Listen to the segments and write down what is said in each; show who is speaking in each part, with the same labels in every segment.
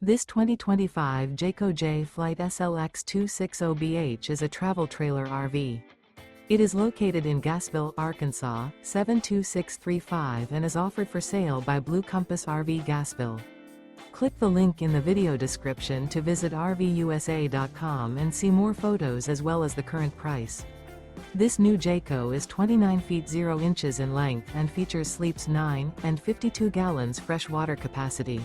Speaker 1: This 2025 Jayco Jay Flight SLX 260BH is a travel trailer RV. It is located in Gassville, Arkansas, 72635 and is offered for sale by Blue Compass RV Gassville. Click the link in the video description to visit RVUSA.com and see more photos as well as the current price. This new Jayco is 29 feet 0 inches in length and features sleeps 9 and 52 gallons fresh water capacity.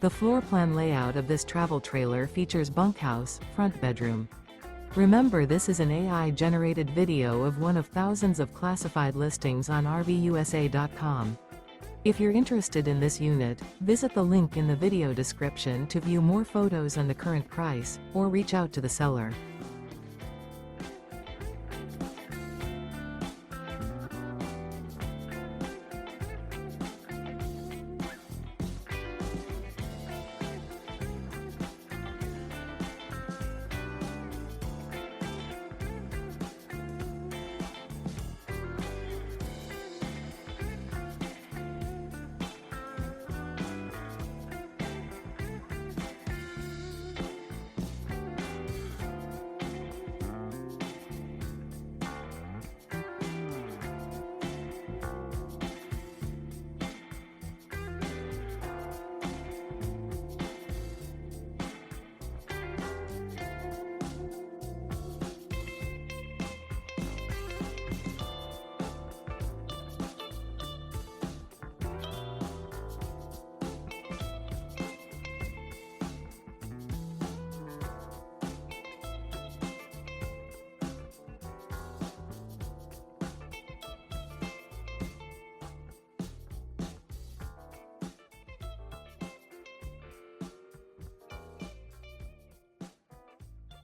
Speaker 1: The floor plan layout of this travel trailer features bunkhouse, front bedroom. Remember, this is an AI-generated video of one of thousands of classified listings on RVUSA.com. If you're interested in this unit, visit the link in the video description to view more photos and the current price, or reach out to the seller.